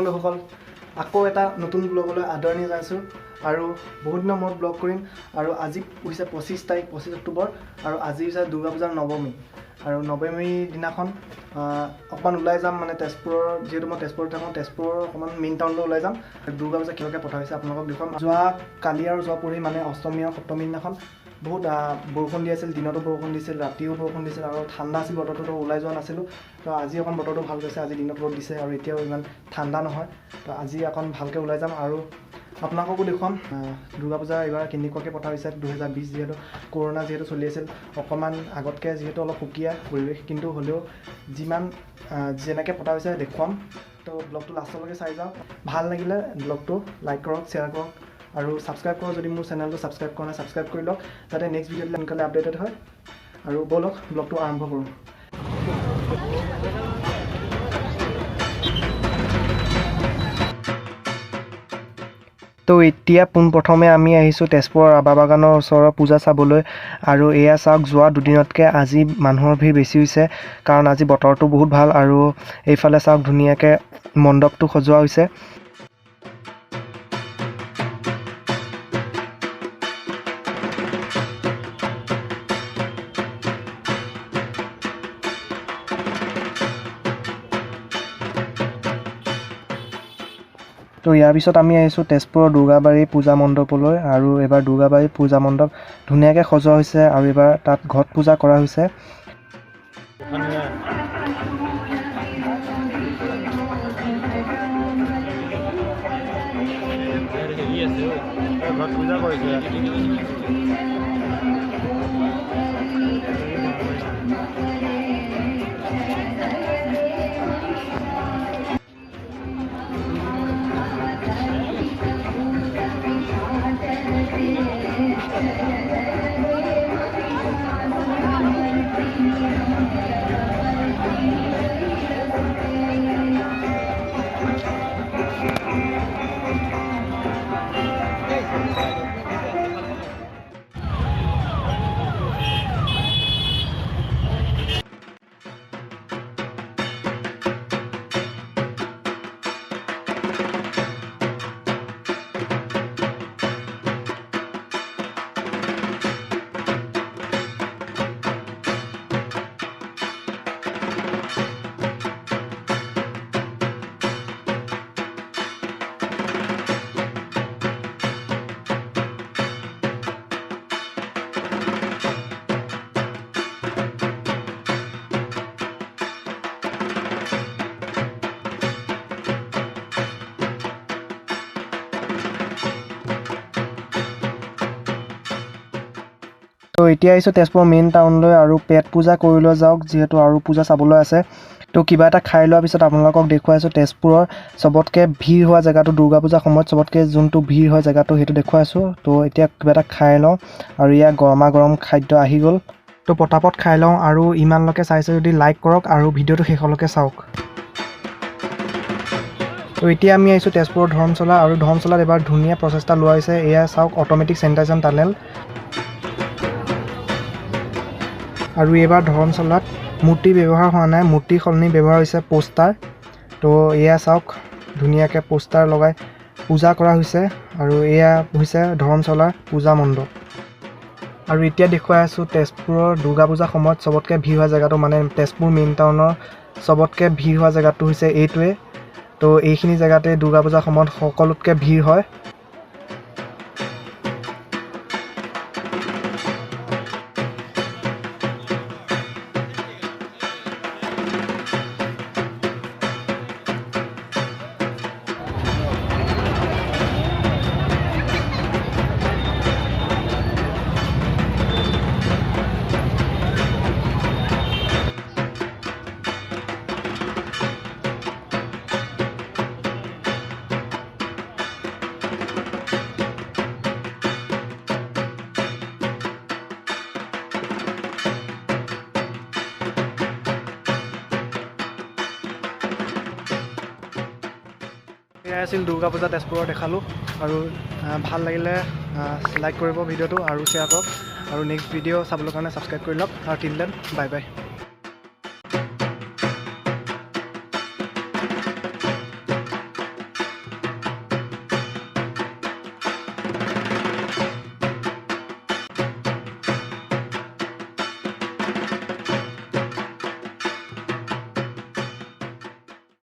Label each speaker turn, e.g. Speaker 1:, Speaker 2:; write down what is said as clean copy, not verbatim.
Speaker 1: বন্ধুসকল আকৌ এটা নতুন ব্লগলৈ আদৰণি জনাইছোঁ আৰু বহুত দিনৰ মূৰত ব্লগ কৰিম আৰু আজি হৈছে 25 তাৰিখ 25 অক্টোবৰ আৰু আজি হৈছে দুৰ্গা পূজাৰ নৱমী আৰু নৱমীৰ দিনাখন অকণমান ওলাই যাম মানে তেজপুৰৰ যিহেতু মই তেজপুৰত থাকোঁ তেজপুৰৰ অকণমান মেইন টাউনলৈ ওলাই যাম দুৰ্গা পূজা কিবাকৈ পঠা হৈছে আপোনালোকক দেখুৱাম যোৱা কালি আৰু যোৱা পৰহি মানে অষ্টমী আৰু সপ্তমী দিনাখন বহুত বৰষুণ দি আছিল দিনতো বৰষুণ দিছিল ৰাতিও বৰষুণ দিছিল আৰু ঠাণ্ডা আছিল বতৰটো ওলাই যোৱা নাছিলোঁ তো আজি অকণ বতৰটো ভাল গৈছে আজি দিনত ৰ'দ দিছে আৰু এতিয়াও ইমান ঠাণ্ডা নহয় তো আজি অকণ ভালকৈ ওলাই যাম আৰু আপোনালোককো দেখুৱাম দুৰ্গা পূজা এইবাৰ কেনেকুৱাকৈ পঠা হৈছে 2020 যিহেতু কৰোণা যিহেতু চলি আছিল অকণমান আগতকৈ যিহেতু অলপ সুকীয়া পৰিৱেশ কিন্তু হ'লেও যিমান যেনেকৈ পঠা হৈছে দেখুৱাম তো ব্লগটো লাষ্টলৈকে চাই যাওঁ ভাল লাগিলে ব্লগটো লাইক কৰক শ্বেয়াৰ কৰক আৰু ছাবস্ক্ৰাইব কৰক যদি মোৰ চেনেলটো ছাবস্ক্ৰাইব কৰা নাই ছাবস্ক্ৰাইব কৰি লওক যাতে নেক্সট ভিডিঅ'টো সোনকালে আপডেটেড হয় আৰু ব'লক ব্লগটো আৰম্ভ কৰোঁ তো এতিয়া পোনপ্ৰথমে আমি আহিছোঁ তেজপুৰৰ ৰাবাৰ বাগানৰ ওচৰৰ পূজা চাবলৈ আৰু এয়া চাওক যোৱা দুদিনতকৈ আজি মানুহৰ ভিৰ বেছি হৈছে কাৰণ আজি বতৰটো বহুত ভাল আৰু এইফালে চাওক ধুনীয়াকৈ মণ্ডপটো সজোৱা হৈছে তো ইয়াৰ পিছত আমি আহিছোঁ তেজপুৰৰ দুৰ্গাবাৰী পূজা মণ্ডপলৈ আৰু এইবাৰ দুৰ্গাবাৰী পূজা মণ্ডপ ধুনীয়াকৈ সজোৱা হৈছে আৰু এইবাৰ তাত ঘট পূজা কৰা হৈছে
Speaker 2: ঘট পূজা কৰিছে
Speaker 1: তো এতিয়া আহিছোঁ তেজপুৰৰ মেইন টাউনলৈ আৰু পেট পূজা কৰি লৈ যাওক যিহেতু আৰু পূজা চাবলৈ আছে তো কিবা এটা খাই লোৱাৰ পিছত আপোনালোকক দেখুৱাইছোঁ তেজপুৰৰ চবতকৈ ভিৰ হোৱা জেগাটো দুৰ্গা পূজাৰ সময়ত চবতকৈ যোনটো ভিৰ হয় জেগাটো সেইটো দেখুৱাইছোঁ তো এতিয়া কিবা এটা খাই লওঁ আৰু ইয়াৰ গৰমা গৰম খাদ্য আহি গ'ল তো পটাপট খাই লওঁ আৰু ইমানলৈকে চাইছে যদি লাইক কৰক আৰু ভিডিঅ'টো শেষলৈকে চাওক তো এতিয়া আমি আহিছোঁ তেজপুৰৰ ধৰ্মশালা আৰু ধৰ্মশালাত এবাৰ ধুনীয়া প্ৰচেষ্টা লোৱা হৈছে এয়া চাওক অট'মেটিক চেনিটাইজেশ্যন টানেল আৰু এইবাৰ ধৰ্মশালাত মূৰ্তি ব্যৱহাৰ হোৱা নাই মূৰ্তি সলনি ব্যৱহাৰ হৈছে পোষ্টাৰ তো এয়া চাওক ধুনীয়াকৈ পোষ্টাৰ লগাই পূজা কৰা হৈছে আৰু এয়া হৈছে ধৰ্মশালাৰ পূজা মণ্ডপ আৰু এতিয়া দেখুৱাই আছোঁ তেজপুৰৰ দুৰ্গা পূজাৰ সময়ত চবতকৈ ভিৰ হোৱা জেগাটো মানে তেজপুৰ মেইন টাউনৰ চবতকৈ ভিৰ হোৱা জেগাটো হৈছে এইটোৱে তো এইখিনি জেগাতে দুৰ্গা পূজাৰ সময়ত সকলোতকৈ ভিৰ হয় এয়াই আছিল দুৰ্গা পূজা তেজপুৰৰ দেখালোঁ আৰু ভাল লাগিলে লাইক কৰিব ভিডিঅ'টো আৰু শ্বেয়াৰ কৰক আৰু নেক্সট ভিডিঅ' চাবলৈ কাৰণে ছাবস্ক্ৰাইব কৰি লওক আৰু টিল দেন বাই বাই